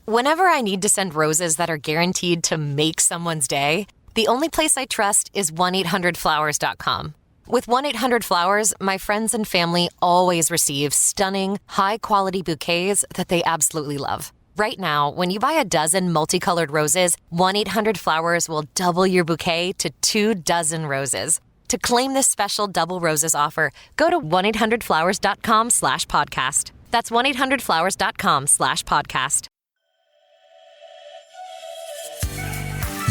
Whenever I need to send roses that are guaranteed to make someone's day, the only place I trust is 1-800-Flowers.com. With 1-800-Flowers, my friends and family always receive stunning, high-quality bouquets that they absolutely love. Right now, when you buy a dozen multicolored roses, 1-800-Flowers will double your bouquet to 2 dozen roses. To claim this special double roses offer, go to 1-800-Flowers.com/podcast. That's 1-800-Flowers.com/podcast.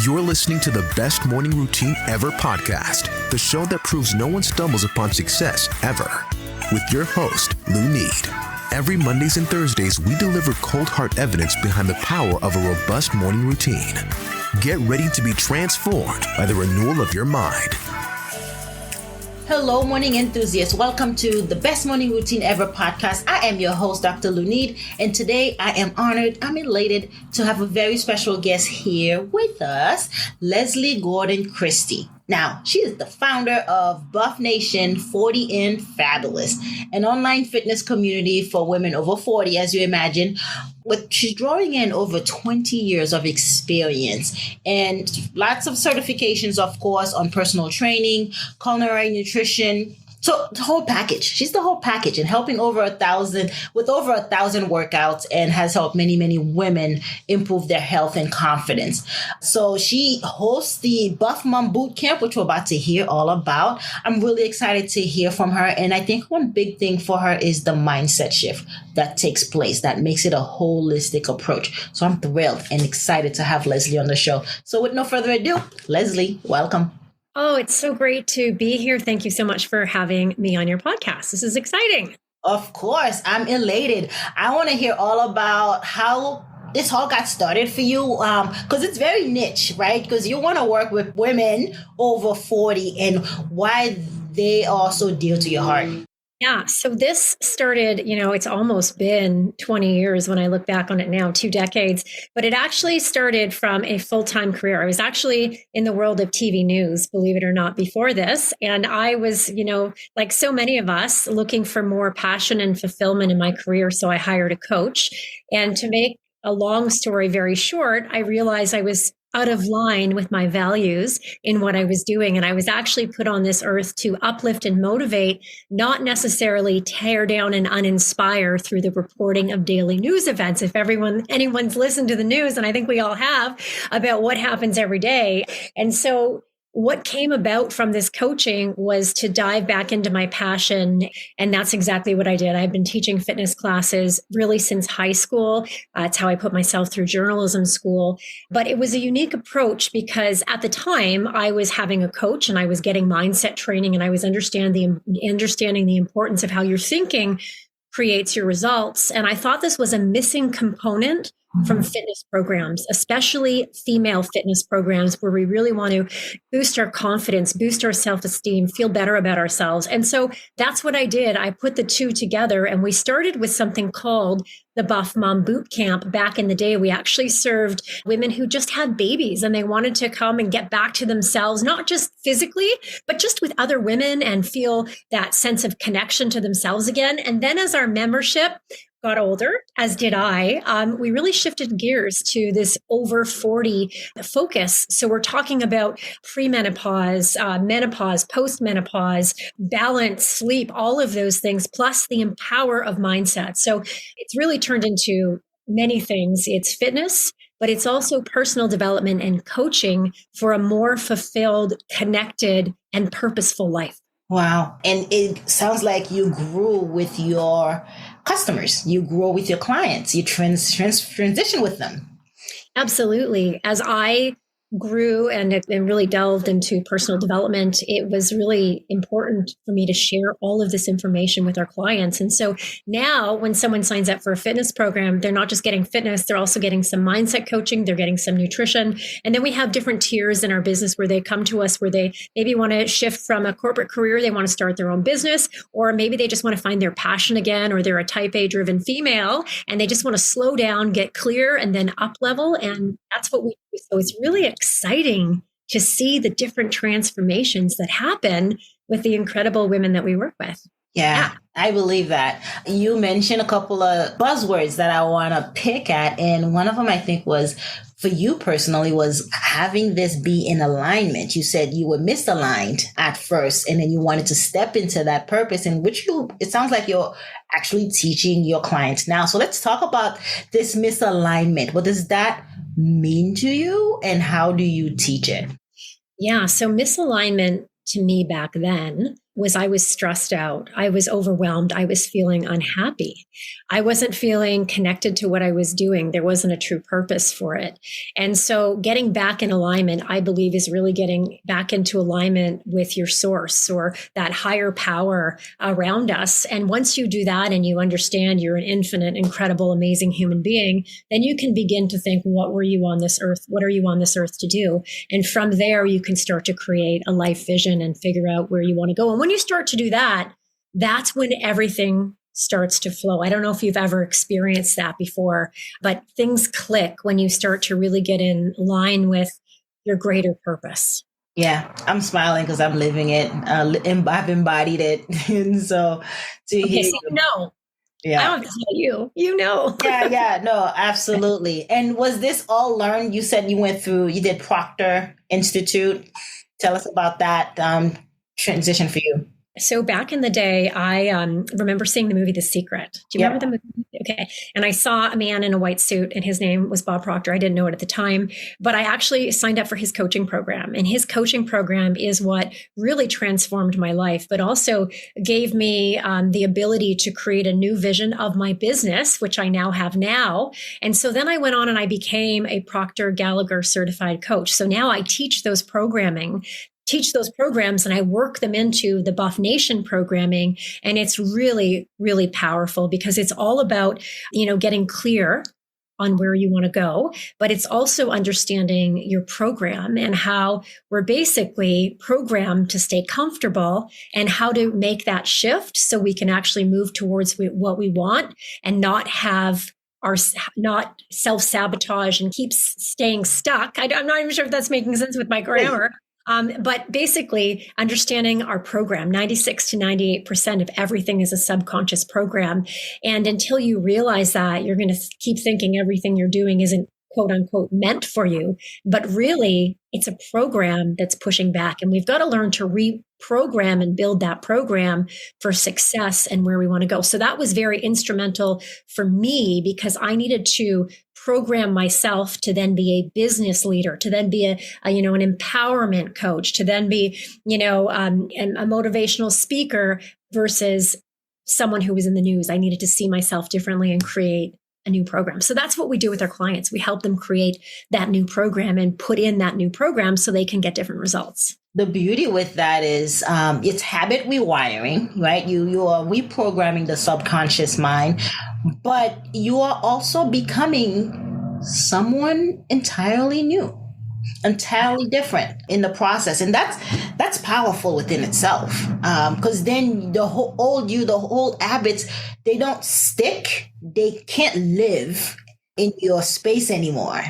You're listening to the Best Morning Routine Ever podcast, the show that proves no one stumbles upon success ever. With your host, Lou Need. Every Mondays and Thursdays, we deliver cold hard evidence behind the power of a robust morning routine. Get ready to be transformed by the renewal of your mind. Hello, morning enthusiasts. Welcome to the Best Morning Routine Ever podcast. I am your host, Dr. Lou Need, and today I am honored, I'm elated to have a very special guest here with us, Leslie Gordon Christie. Now, she is the founder of BUFFnation 40 and Fabulous, an online fitness community for women over 40, as you imagine. She's drawing in over 20 years of experience and lots of certifications, of course, on personal training, culinary nutrition. So the whole package. She's the whole package, and helping over 1,000 workouts, and has helped many, many women improve their health and confidence. So she hosts the Buff Mom Boot Camp, which we're about to hear all about. I'm really excited to hear from her. And I think one big thing for her is the mindset shift that takes place that makes it a holistic approach. So I'm thrilled and excited to have Leslie on the show. So with no further ado, Leslie, welcome. Oh, it's so great to be here. Thank you so much for having me on your podcast. This is exciting. Of course, I'm elated. I want to hear all about how this all got started for you, because it's very niche, right? Because you want to work with women over 40 and why they are so dear to your heart. Yeah. So this started, it's almost been 20 years when I look back on it now, 2 decades, but it actually started from a full-time career. I was actually in the world of TV news, believe it or not, before this. And I was, like so many of us, looking for more passion and fulfillment in my career. So I hired a coach. And to make a long story very short, I realized I was out of line with my values in what I was doing. And I was actually put on this earth to uplift and motivate, not necessarily tear down and uninspire through the reporting of daily news events. If anyone's listened to the news, and I think we all have, about what happens every day. And so what came about from this coaching was to dive back into my passion. And that's exactly what I did. I've been teaching fitness classes really since high school. It's how I put myself through journalism school. But it was a unique approach because at the time I was having a coach and I was getting mindset training, and I was understanding the importance of how your thinking creates your results. And I thought this was a missing component from fitness programs, especially female fitness programs, where we really want to boost our confidence, boost our self-esteem, feel better about ourselves. And so that's what I did. I put the two together, and we started with something called the Buff Mom Boot Camp. Back in the day, we actually served women who just had babies and they wanted to come and get back to themselves, not just physically, but just with other women, and feel that sense of connection to themselves again. And then as our membership got older, as did I, we really shifted gears to this over 40 focus. So we're talking about premenopause, menopause, postmenopause, balance, sleep, all of those things, plus the empower of mindset. So it's really turned into many things. It's fitness, but it's also personal development and coaching for a more fulfilled, connected, and purposeful life. Wow. And it sounds like you grew with your customers. You grow with your clients. You transition with them. Absolutely. As I grew and really delved into personal development, it was really important for me to share all of this information with our clients. And so now when someone signs up for a fitness program, they're not just getting fitness, they're also getting some mindset coaching, they're getting some nutrition. And then we have different tiers in our business where they come to us where they maybe want to shift from a corporate career, they want to start their own business, or maybe they just want to find their passion again, or they're a type A driven female and they just want to slow down, get clear, and then up level. And that's what we do. So it's really exciting to see the different transformations that happen with the incredible women that we work with. Yeah, I believe that. You mentioned a couple of buzzwords that I want to pick at. And one of them, I think, was for you personally, was having this be in alignment. You said you were misaligned at first, and then you wanted to step into that purpose, in which it sounds like you're actually teaching your clients now. So let's talk about this misalignment. What does that mean to you, and how do you teach it? Yeah. So misalignment to me back then was I was stressed out. I was overwhelmed. I was feeling unhappy. I wasn't feeling connected to what I was doing. There wasn't a true purpose for it. And so getting back in alignment, I believe, is really getting back into alignment with your source or that higher power around us. And once you do that and you understand you're an infinite, incredible, amazing human being, then you can begin to think, what were you on this earth? What are you on this earth to do? And from there, you can start to create a life vision and figure out where you want to go. And when you start to do that, that's when everything starts to flow. I don't know if you've ever experienced that before, but things click when you start to really get in line with your greater purpose. Yeah, I'm smiling because I'm living it. I've embodied it. And so to hear so you know. Yeah. I don't have to tell you, no, absolutely. And was this all learned? You said you did Proctor Institute. Tell us about that transition for you. So back in the day, I remember seeing the movie The Secret. Do you remember the movie? Okay. And I saw a man in a white suit, and his name was Bob Proctor. I didn't know it at the time, but I actually signed up for his coaching program. And his coaching program is what really transformed my life, but also gave me the ability to create a new vision of my business, which I now have now. And so then I went on and I became a Proctor Gallagher certified coach. So now I teach those programs and I work them into the BUFFnation programming. And it's really, really powerful because it's all about, getting clear on where you want to go, but it's also understanding your program and how we're basically programmed to stay comfortable and how to make that shift so we can actually move towards what we want and not self-sabotage and keep staying stuck. I'm not even sure if that's making sense with my grammar. But basically understanding our program, 96 to 98% of everything is a subconscious program. And until you realize that, you're going to keep thinking everything you're doing isn't quote unquote meant for you. But really, it's a program that's pushing back. And we've got to learn to reprogram and build that program for success and where we want to go. So that was very instrumental for me because I needed to program myself to then be a business leader, to then be an empowerment coach, to then be, a motivational speaker versus someone who was in the news. I needed to see myself differently and create a new program. So that's what we do with our clients. We help them create that new program and put in that new program so they can get different results. The beauty with that is it's habit rewiring, right? You are reprogramming the subconscious mind, but you are also becoming someone entirely new, entirely different in the process. And that's powerful within itself. Because then the whole habits, they don't stick. They can't live in your space anymore.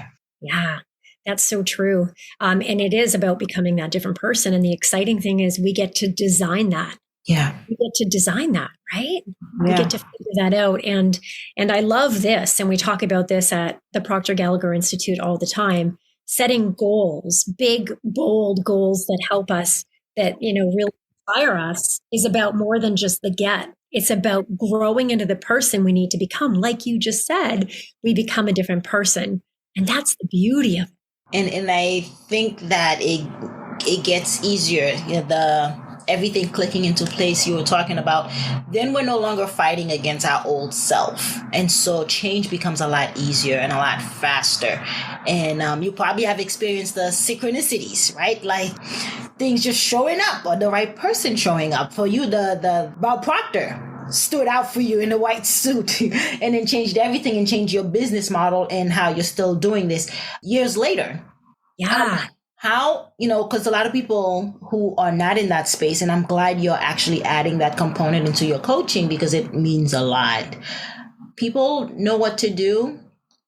Yeah. That's so true. And it is about becoming that different person. And the exciting thing is we get to design that. Yeah. We get to design that, right? Yeah. We get to figure that out. And I love this. And we talk about this at the Proctor Gallagher Institute all the time, setting goals, big, bold goals that help us, that, really inspire us, is about more than just the get. It's about growing into the person we need to become. Like you just said, we become a different person. And that's the beauty of it. And I think that it gets easier, everything clicking into place you were talking about. Then we're no longer fighting against our old self. And so change becomes a lot easier and a lot faster. And you probably have experienced the synchronicities, right? Like things just showing up or the right person showing up. For you, the Bob Proctor stood out for you in a white suit and then changed everything and changed your business model and how you're still doing this years later. Yeah. How, because a lot of people who are not in that space, and I'm glad you're actually adding that component into your coaching because it means a lot. People know what to do,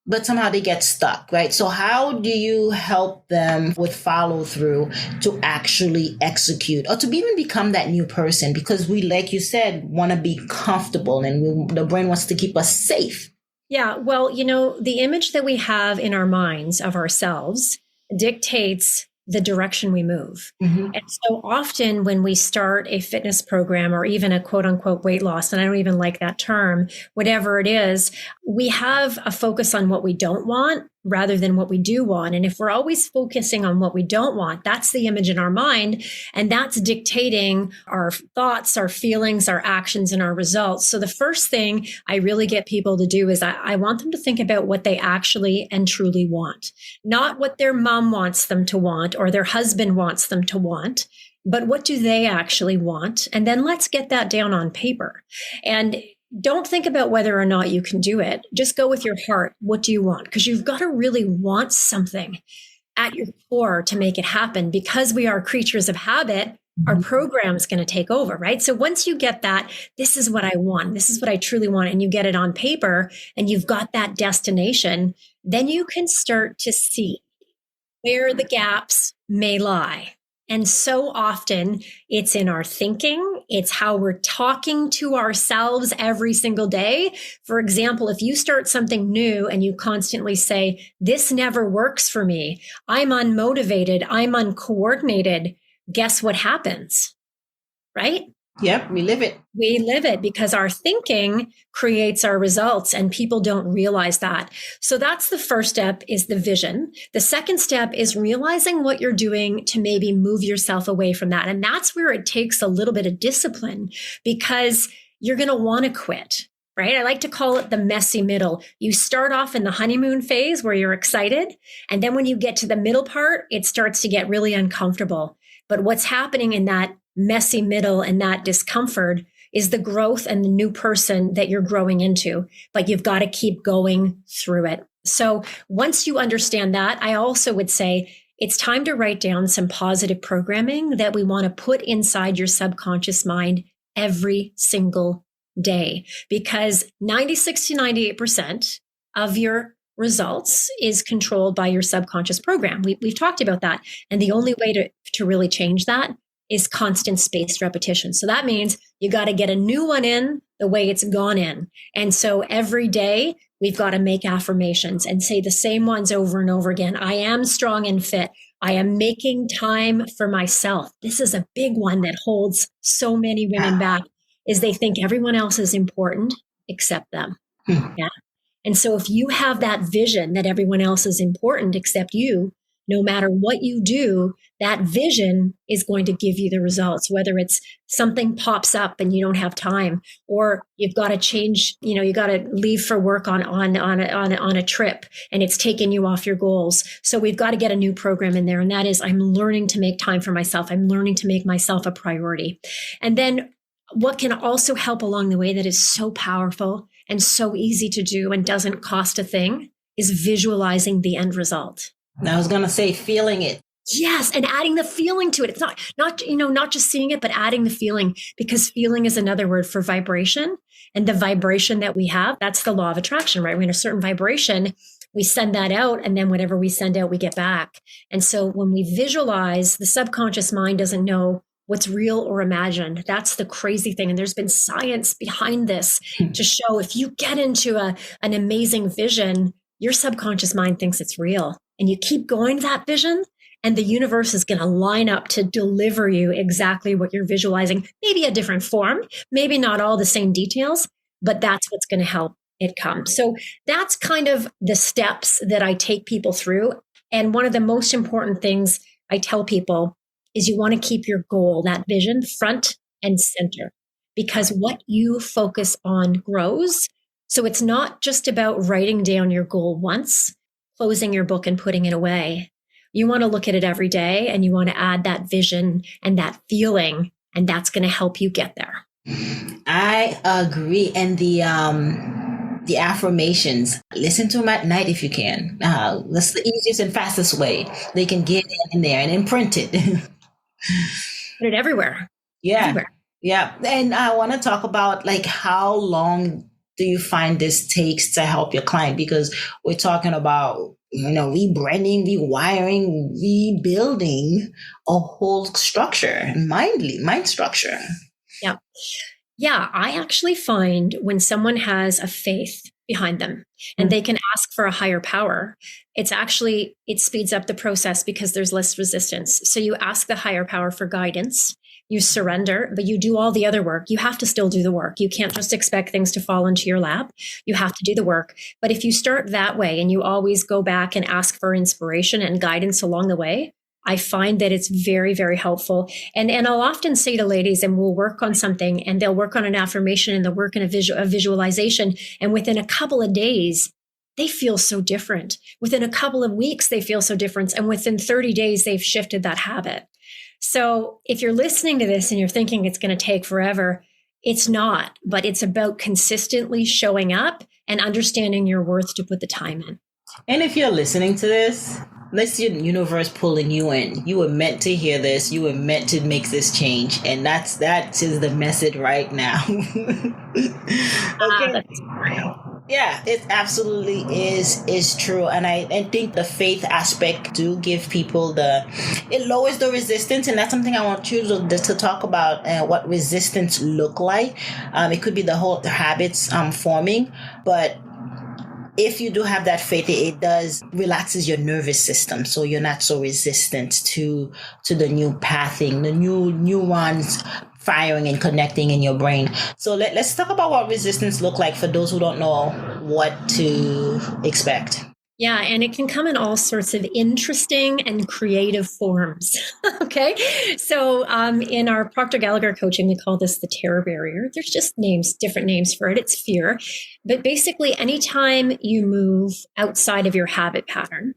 but somehow they get stuck, right? So how do you help them with follow through to actually execute or to even become that new person? Because we, like you said, want to be comfortable and the brain wants to keep us safe. Yeah. Well, the image that we have in our minds of ourselves dictates the direction we move. Mm-hmm. And so often when we start a fitness program or even a quote unquote weight loss, and I don't even like that term, whatever it is, we have a focus on what we don't want rather than what we do want. And if we're always focusing on what we don't want, that's the image in our mind. And that's dictating our thoughts, our feelings, our actions, and our results. So the first thing I really get people to do is I want them to think about what they actually and truly want, not what their mom wants them to want or their husband wants them to want, but what do they actually want? And then let's get that down on paper. And don't think about whether or not you can do it. Just go with your heart. What do you want? Because you've got to really want something at your core to make it happen. Because we are creatures of habit, our program is going to take over, right? So once you get that, this is what I want, this is what I truly want, and you get it on paper and you've got that destination, then you can start to see where the gaps may lie. And so often it's in our thinking. It's how we're talking to ourselves every single day. For example, if you start something new and you constantly say, this never works for me, I'm unmotivated, I'm uncoordinated, guess what happens? Right? Yep, we live it. We live it because our thinking creates our results and people don't realize that. So that's the first step, is the vision. The second step is realizing what you're doing to maybe move yourself away from that. And that's where it takes a little bit of discipline, because you're going to want to quit, right? I like to call it the messy middle. You start off in the honeymoon phase where you're excited. And then when you get to the middle part, it starts to get really uncomfortable. But what's happening in that messy middle and that discomfort is the growth and the new person that you're growing into, but you've got to keep going through it. So once you understand that, I also would say it's time to write down some positive programming that we want to put inside your subconscious mind every single day, because 96 to 98% of your results is controlled by your subconscious program. We've talked about that. And the only way to really change that is constant spaced repetition. So that means you got to get a new one in the way it's gone in. And so every day we've got to make affirmations and say the same ones over and over again. I am strong and fit. I am making time for myself. This is a big one that holds so many women back, is they think everyone else is important except them. Yeah. And so if you have that vision that everyone else is important except you, no matter what you do, that vision is going to give you the results, whether it's something pops up and you don't have time, or you've got to change, you got to leave for work on a trip and it's taken you off your goals. So we've got to get a new program in there. And that is, I'm learning to make time for myself. I'm learning to make myself a priority. And then what can also help along the way that is so powerful and so easy to do and doesn't cost a thing is visualizing the end result. I was going to say feeling it. Yes. And adding the feeling to it. It's not just seeing it, but adding the feeling, because feeling is another word for vibration. And the vibration that we have, that's the law of attraction, right? We're in a certain vibration, we send that out, and then whatever we send out, we get back. And so when we visualize, the subconscious mind doesn't know what's real or imagined. That's the crazy thing. And there's been science behind this to show if you get into an amazing vision, your subconscious mind thinks it's real. And you keep going to that vision, and the universe is going to line up to deliver you exactly what you're visualizing, maybe a different form, maybe not all the same details, but that's what's going to help it come. So that's kind of the steps that I take people through. And one of the most important things I tell people is you want to keep your goal, that vision, front and center, because what you focus on grows. So it's not just about writing down your goal once, closing your book and putting it away. You want to look at it every day, and you want to add that vision and that feeling, and that's going to help you get there. I agree. And the affirmations, listen to them at night if you can. That's the easiest and fastest way they can get in there and imprint it. Put it everywhere. Yeah. Everywhere. Yeah. And I want to talk about how long do you find this takes to help your client? Because we're talking about, rebranding, rewiring, rebuilding a whole structure, mind structure. Yeah. Yeah. I actually find when someone has a faith behind them and they can ask for a higher power, it speeds up the process because there's less resistance. So you ask the higher power for guidance, you surrender, but you do all the other work. You have to still do the work. You can't just expect things to fall into your lap. You have to do the work. But if you start that way and you always go back and ask for inspiration and guidance along the way, I find that it's very, very helpful. And I'll often say to ladies, and we'll work on something and they'll work on an affirmation and they'll work in a visualization. And within a couple of days, they feel so different. Within a couple of weeks, they feel so different. And within 30 days, they've shifted that habit. So if you're listening to this and you're thinking it's going to take forever, it's not, but it's about consistently showing up and understanding your worth to put the time in. And if you're listening to this, let's see the universe pulling you in. You were meant to hear this. You were meant to make this change. And that is the message right now. Okay. Yeah, it absolutely is true. And I think the faith aspect do give people it lowers the resistance. And that's something I want you to talk about, what resistance look like. It could be the habits forming, but if you do have that faith, it does relaxes your nervous system. So you're not so resistant to the new pathing, the new neurons firing and connecting in your brain. So let's talk about what resistance look like for those who don't know what to expect. Yeah, and it can come in all sorts of interesting and creative forms. Okay, so in our Proctor Gallagher coaching, we call this the terror barrier. There's just different names for it. It's fear. But basically, anytime you move outside of your habit pattern,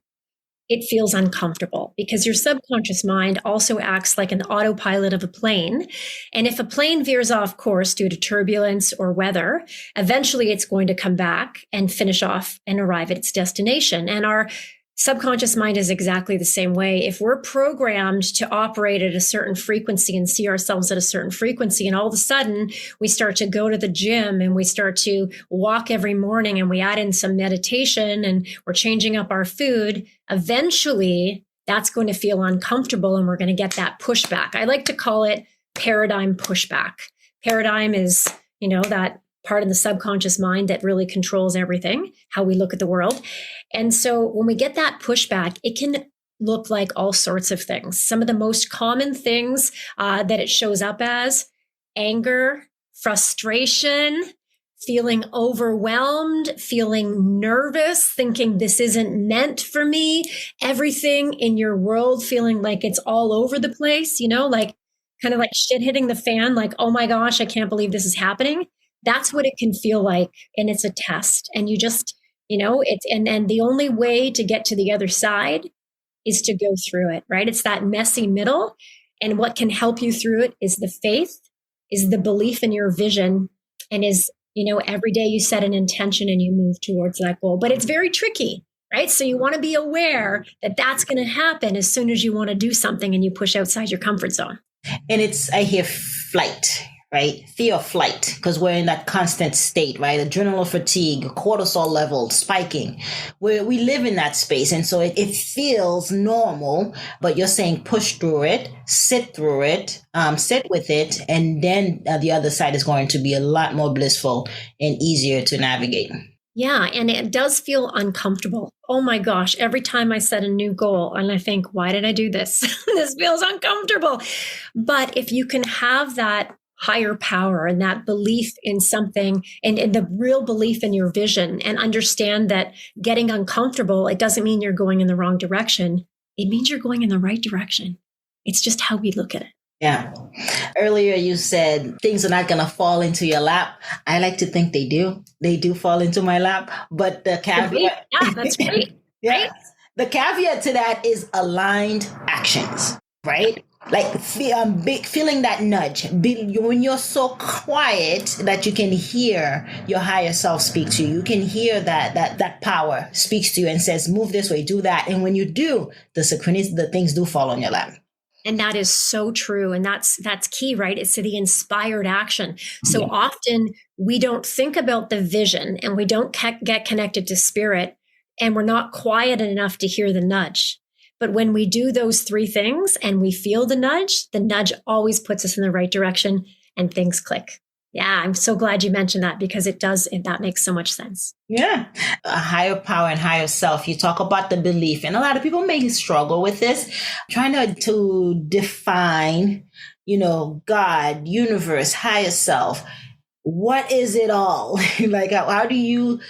it feels uncomfortable because your subconscious mind also acts like an autopilot of a plane. And if a plane veers off course due to turbulence or weather, eventually it's going to come back and finish off and arrive at its destination. And our subconscious mind is exactly the same way. If we're programmed to operate at a certain frequency and see ourselves at a certain frequency, and all of a sudden we start to go to the gym and we start to walk every morning and we add in some meditation and we're changing up our food, eventually that's going to feel uncomfortable and we're going to get that pushback. I like to call it paradigm pushback. Paradigm is, that part of the subconscious mind that really controls everything, how we look at the world. And so when we get that pushback, it can look like all sorts of things. Some of the most common things that it shows up as: anger, frustration, feeling overwhelmed, feeling nervous, thinking this isn't meant for me, everything in your world feeling like it's all over the place, kind of like shit hitting the fan, like, oh my gosh, I can't believe this is happening. That's what it can feel like. And it's a test. And you just, and the only way to get to the other side is to go through it, right? It's that messy middle. And what can help you through it is the faith, is the belief in your vision, and is, every day you set an intention and you move towards that goal. But it's very tricky, right? So you want to be aware that that's going to happen as soon as you want to do something and you push outside your comfort zone. And I hear flight, right? Fear of flight, because we're in that constant state, right? Adrenal fatigue, cortisol levels spiking. We live in that space. And so it feels normal, but you're saying push through it, sit through it, sit with it. And then the other side is going to be a lot more blissful and easier to navigate. Yeah. And it does feel uncomfortable. Oh my gosh. Every time I set a new goal and I think, why did I do this? This feels uncomfortable. But if you can have that higher power and that belief in something and the real belief in your vision, and understand that getting uncomfortable, it doesn't mean you're going in the wrong direction. It means you're going in the right direction. It's just how we look at it. Yeah. Earlier you said things are not going to fall into your lap. I like to think they do. They do fall into my lap, but the caveat. Yeah, that's great. Yeah. Right? The caveat to that is aligned actions, right? Like feeling that nudge. When you're so quiet that you can hear your higher self speak to you, you can hear that power speaks to you and says, move this way, do that. And when you do, the synchronicity, the things do fall on your lap. And that is so true. And that's key, right? It's the inspired action. So often we don't think about the vision and we don't get connected to spirit, and we're not quiet enough to hear the nudge. But when we do those three things and we feel the nudge always puts us in the right direction and things click. Yeah, I'm so glad you mentioned that, because it does, and that makes so much sense. Yeah. A higher power and higher self. You talk about the belief, and a lot of people may struggle with this, trying to define, God, universe, higher self. What is it all? Like, how do you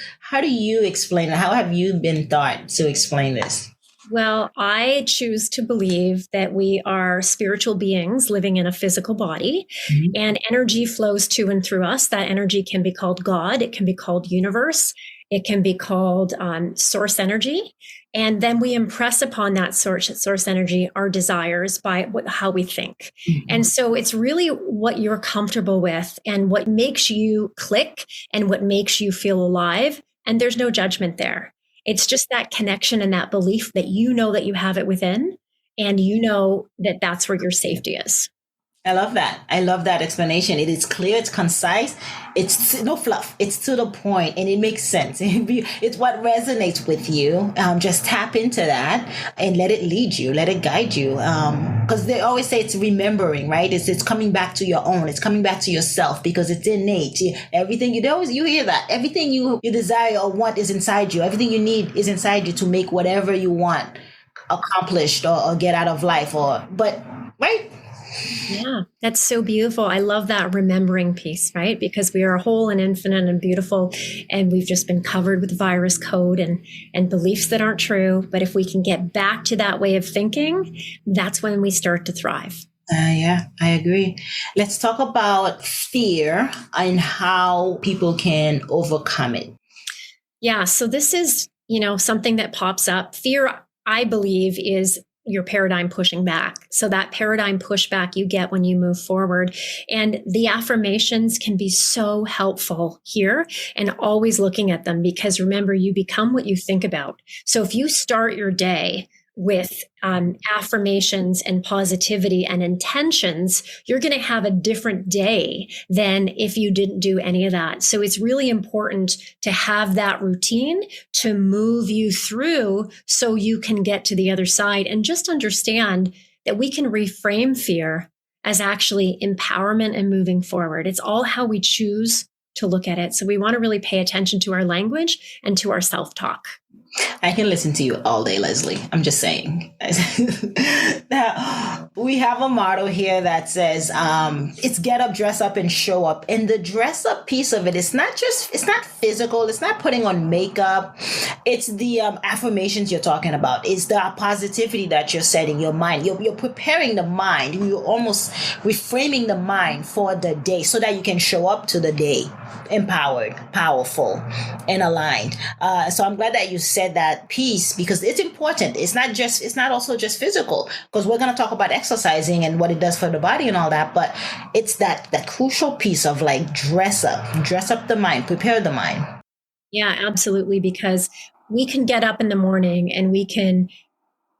explain it? How have you been taught to explain this? Well, I choose to believe that we are spiritual beings living in a physical body, and energy flows to and through us. That energy can be called God. It can be called universe. It can be called source energy. And then we impress upon that source energy our desires by how we think. And so it's really what you're comfortable with and what makes you click and what makes you feel alive. And there's no judgment there. It's just that connection and that belief that that you have it within, and that that's where your safety is. I love that. I love that explanation. It is clear, it's concise, it's no fluff, it's to the point, and it makes sense. It's what resonates with you. Just tap into that and let it lead you, let it guide you. Because they always say it's remembering, right? It's coming back to your own. It's coming back to yourself, because it's innate. Everything you hear that. Everything you desire or want is inside you. Everything you need is inside you to make whatever you want accomplished or get out of life. Right? Yeah, that's so beautiful. I love that remembering piece, right? Because we are whole and infinite and beautiful, and we've just been covered with virus code and beliefs that aren't true. But if we can get back to that way of thinking, that's when we start to thrive. Yeah, I agree. Let's talk about fear and how people can overcome it. Yeah, so this is, something that pops up. Fear, I believe, is your paradigm pushing back. So that paradigm pushback you get when you move forward. And the affirmations can be so helpful here, and always looking at them, because remember, you become what you think about. So if you start your day with affirmations and positivity and intentions, you're going to have a different day than if you didn't do any of that. So it's really important to have that routine to move you through so you can get to the other side, and just understand that we can reframe fear as actually empowerment and moving forward. It's all how we choose to look at it. So we want to really pay attention to our language and to our self-talk. I can listen to you all day, Leslie. I'm just saying. Now, we have a motto here that says, it's get up, dress up, and show up. And the dress up piece of it is it's not physical. It's not putting on makeup. It's the affirmations you're talking about. It's the positivity that you're setting your mind. You're preparing the mind. You're almost reframing the mind for the day so that you can show up to the day empowered, powerful, and aligned. So I'm glad that you said that piece, because it's important. It's not also just physical, because we're going to talk about exercising and what it does for the body and all that, but it's that crucial piece of like dress up the mind, prepare the mind. Yeah, absolutely. Because we can get up in the morning and we can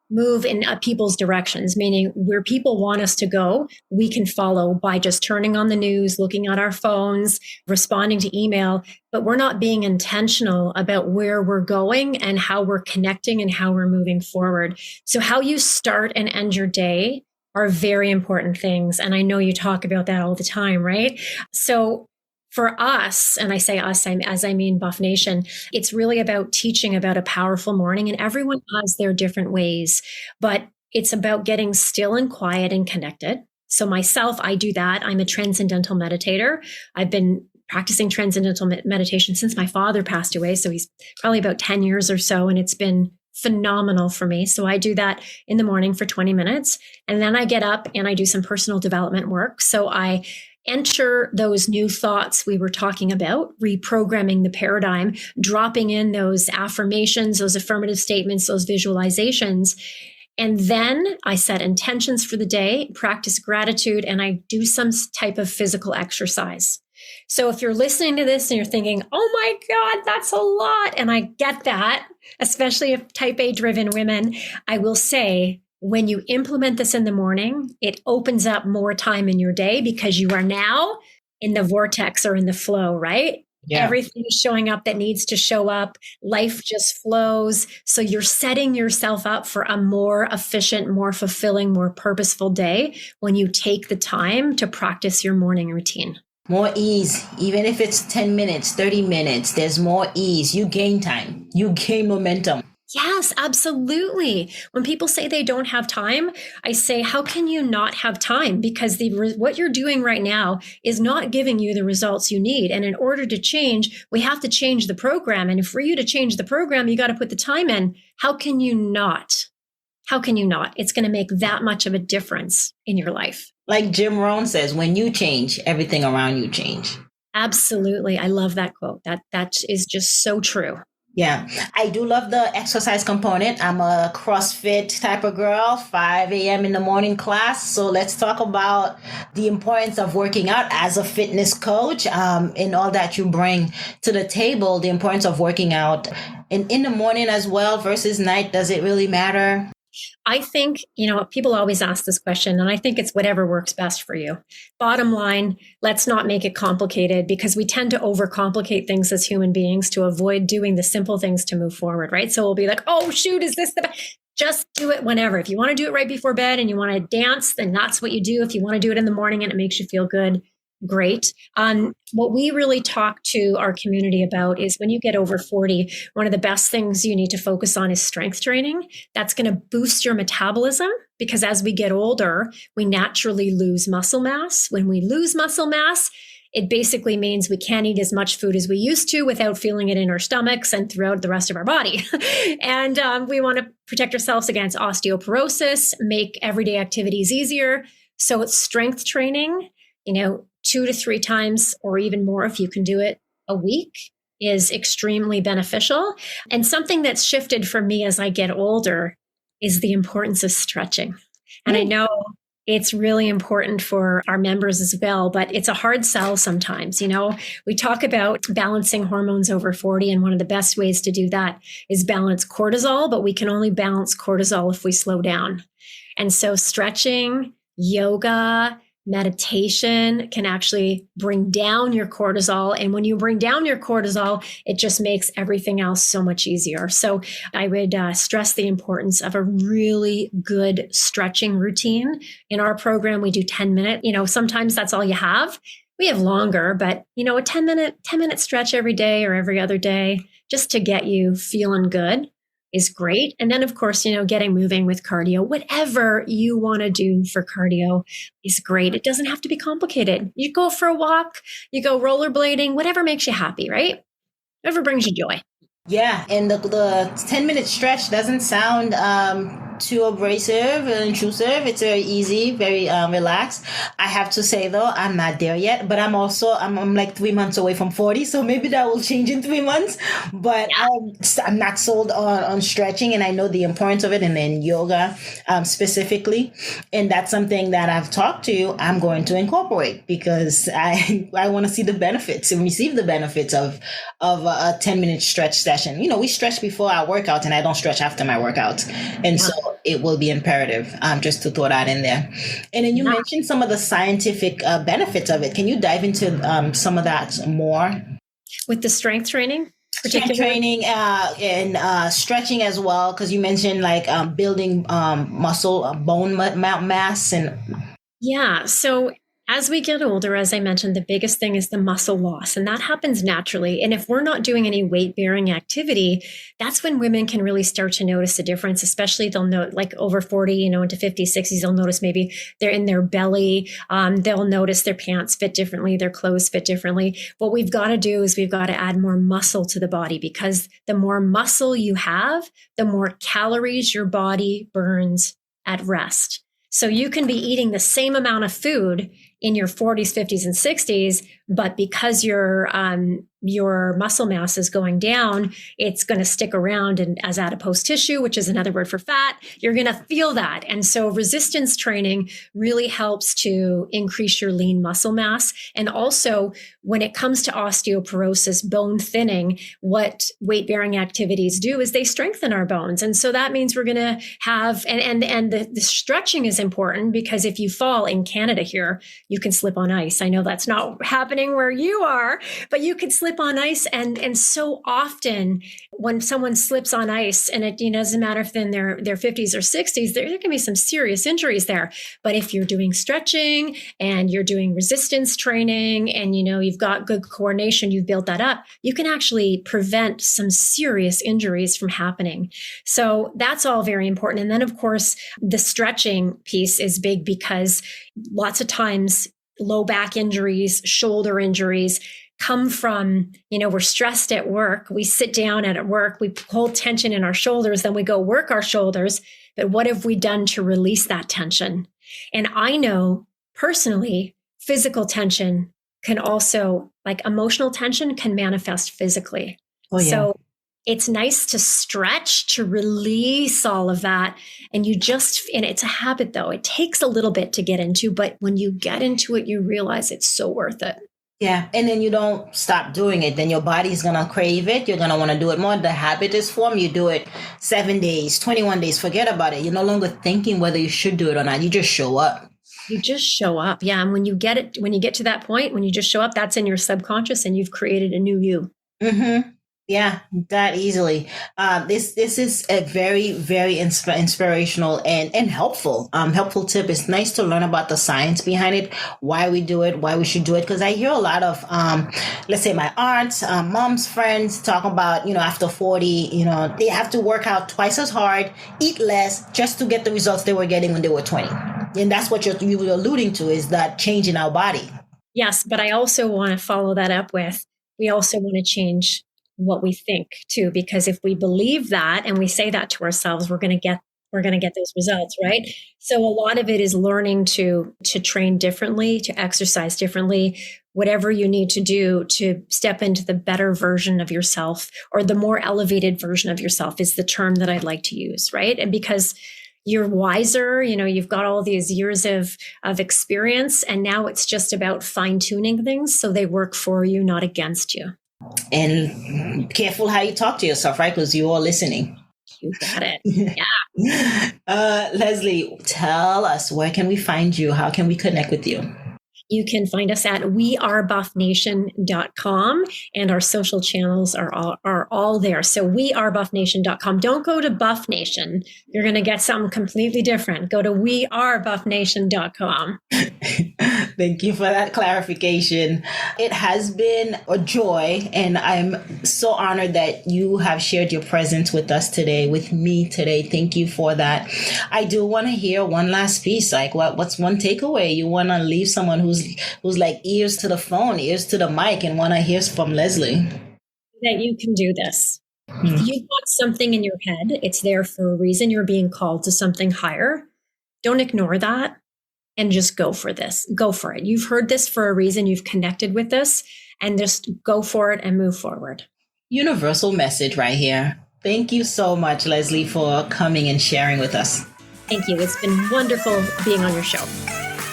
move in people's directions, meaning where people want us to go, we can follow by just turning on the news, looking at our phones, responding to email, but we're not being intentional about where we're going and how we're connecting and how we're moving forward. So how you start and end your day are very important things. And I know you talk about that all the time, right? So for us, and I say us, as I mean BUFFnation, it's really about teaching about a powerful morning, and everyone has their different ways, but it's about getting still and quiet and connected. So myself, I do that. I'm a transcendental meditator. I've been practicing transcendental meditation since my father passed away. So he's probably about 10 years or so, and it's been phenomenal for me. So I do that in the morning for 20 minutes, and then I get up and I do some personal development work. So I enter those new thoughts we were talking about, reprogramming the paradigm, dropping in those affirmations, those affirmative statements, those visualizations. And then I set intentions for the day, practice gratitude, and I do some type of physical exercise. So if you're listening to this and you're thinking, oh my God, that's a lot, and I get that, especially if type A driven women, I will say when you implement this in the morning, it opens up more time in your day because you are now in the vortex or in the flow, right? Yeah. Everything is showing up that needs to show up. Life just flows. So you're setting yourself up for a more efficient, more fulfilling, more purposeful day when you take the time to practice your morning routine. More ease, even if it's 10 minutes, 30 minutes, there's more ease. You gain time, you gain momentum. Yes, absolutely. When people say they don't have time, I say, how can you not have time? Because what you're doing right now is not giving you the results you need. And in order to change, we have to change the program. And for you to change the program, you got to put the time in. How can you not? How can you not? It's going to make that much of a difference in your life. Like Jim Rohn says, when you change, everything around you change. Absolutely. I love that quote. That is just so true. Yeah, I do love the exercise component. I'm a CrossFit type of girl, 5 a.m. in the morning class. So let's talk about the importance of working out as a fitness coach, and all that you bring to the table, the importance of working out in the morning as well versus night. Does it really matter? I think, people always ask this question, and I think it's whatever works best for you. Bottom line, let's not make it complicated because we tend to overcomplicate things as human beings to avoid doing the simple things to move forward, right? So we'll be like, oh, shoot, is this just do it whenever. If you want to do it right before bed and you want to dance, then that's what you do. If you want to do it in the morning and it makes you feel good, great. What we really talk to our community about is when you get over 40, one of the best things you need to focus on is strength training. That's going to boost your metabolism because as we get older, we naturally lose muscle mass. When we lose muscle mass, it basically means we can't eat as much food as we used to without feeling it in our stomachs and throughout the rest of our body. And we want to protect ourselves against osteoporosis, make everyday activities easier. So it's strength training, 2 to 3 times or even more if you can do it a week is extremely beneficial. And something that's shifted for me as I get older is the importance of stretching. And I know it's really important for our members as well, but it's a hard sell sometimes. We talk about balancing hormones over 40, and one of the best ways to do that is balance cortisol, but we can only balance cortisol if we slow down. And so stretching, yoga, meditation can actually bring down your cortisol. And when you bring down your cortisol, it just makes everything else so much easier. So I would stress the importance of a really good stretching routine. In our program, we do 10 minutes. Sometimes that's all you have. We have longer, but a 10 minute stretch every day or every other day just to get you feeling good is great. And then, of course, getting moving with cardio, whatever you want to do for cardio is great. It doesn't have to be complicated. You go for a walk, you go rollerblading, whatever makes you happy, right? Whatever brings you joy. Yeah. And the 10-minute stretch doesn't sound too abrasive and intrusive. It's very easy, very relaxed. I have to say though, I'm not there yet, but I'm like 3 months away from 40. So maybe that will change in 3 months, but I'm not sold on stretching, and I know the importance of it, and then yoga specifically. And that's something that I've talked to, I'm going to incorporate because I want to see the benefits and receive the benefits of a 10-minute stretch session. We stretch before our workout, and I don't stretch after my workout. And so it will be imperative just to throw that in there. And then you mentioned some of the scientific benefits of it. Can you dive into some of that more? With the strength training? Strength training and stretching as well, because you mentioned like building muscle, bone mass. Yeah. So as we get older, as I mentioned, the biggest thing is the muscle loss, and that happens naturally. And if we're not doing any weight-bearing activity, that's when women can really start to notice a difference, especially they'll know like over 40, into 50s, 60s, they'll notice maybe they're in their belly. They'll notice their pants fit differently, their clothes fit differently. What we've got to do is we've got to add more muscle to the body, because the more muscle you have, the more calories your body burns at rest. So you can be eating the same amount of food in your 40s, 50s, and 60s, but because your muscle mass is going down, it's going to stick around and as adipose tissue, which is another word for fat, you're going to feel that. And so resistance training really helps to increase your lean muscle mass. And also when it comes to osteoporosis, bone thinning, what weight-bearing activities do is they strengthen our bones. And so that means we're going to have, and the stretching is important, because if you fall in Canada here, you can slip on ice. I know that's not happening where you are, but you can slip on ice. And so often when someone slips on ice, and it doesn't matter if they're in their 50s or 60s, there can be some serious injuries there. But if you're doing stretching and you're doing resistance training and you've got good coordination, you've built that up, you can actually prevent some serious injuries from happening. So that's all very important. And then of course, the stretching piece is big, because lots of times low back injuries, shoulder injuries come from, we're stressed at work. We sit down at work, we hold tension in our shoulders, then we go work our shoulders. But what have we done to release that tension? And I know personally, physical tension can also, like emotional tension, can manifest physically. Oh, yeah. So it's nice to stretch, to release all of that. And it's a habit though. It takes a little bit to get into, but when you get into it, you realize it's so worth it. Yeah. And then you don't stop doing it. Then your body's going to crave it. You're going to want to do it more. The habit is formed. You do it 7 days, 21 days, forget about it. You're no longer thinking whether you should do it or not. You just show up. You just show up. Yeah. And when you get to that point, when you just show up, that's in your subconscious and you've created a new you. Mm-hmm. Yeah, that easily. This is a very, very inspirational and helpful tip. It's nice to learn about the science behind it, why we do it, why we should do it. Because I hear a lot of, let's say my aunts, mom's friends talk about, after 40, they have to work out twice as hard, eat less, just to get the results they were getting when they were 20. And that's what you were alluding to, is that change in our body. Yes, but I also want to follow that up with, we also want to change what we think too, because if we believe that and we say that to ourselves, we're going to get those results, right? So a lot of it is learning to train differently, to exercise differently, whatever you need to do to step into the better version of yourself, or the more elevated version of yourself is the term that I'd like to use, right? And because you're wiser, you've got all these years of experience, and now it's just about fine tuning things so they work for you, not against you. And careful how you talk to yourself, right? Because you're all listening. You got it. Yeah. Leslie, tell us, where can we find you? How can we connect with you? You can find us at wearebuffnation.com, and our social channels are all there. So wearebuffnation.com. Don't go to Buff Nation. You're going to get something completely different. Go to wearebuffnation.com. Thank you for that clarification. It has been a joy, and I'm so honored that you have shared your presence with us today, with me today. Thank you for that. I do want to hear one last piece. Like, what's one takeaway you want to leave someone who's like ears to the phone, ears to the mic, and want to hear from Leslie? That you can do this. If you've got something in your head, it's there for a reason. You're being called to something higher. Don't ignore that and just go for this. Go for it. You've heard this for a reason. You've connected with this, and just go for it and move forward. Universal message right here. Thank you so much, Leslie, for coming and sharing with us. Thank you. It's been wonderful being on your show.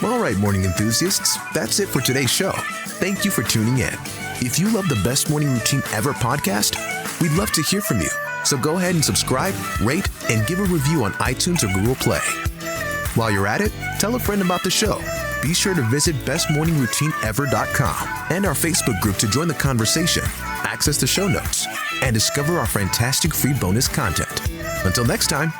All right, morning enthusiasts, that's it for today's show. Thank you for tuning in. If you love the Best Morning Routine Ever podcast, we'd love to hear from you. So go ahead and subscribe, rate, and give a review on iTunes or Google Play. While you're at it, tell a friend about the show. Be sure to visit bestmorningroutineever.com and our Facebook group to join the conversation, access the show notes, and discover our fantastic free bonus content. Until next time,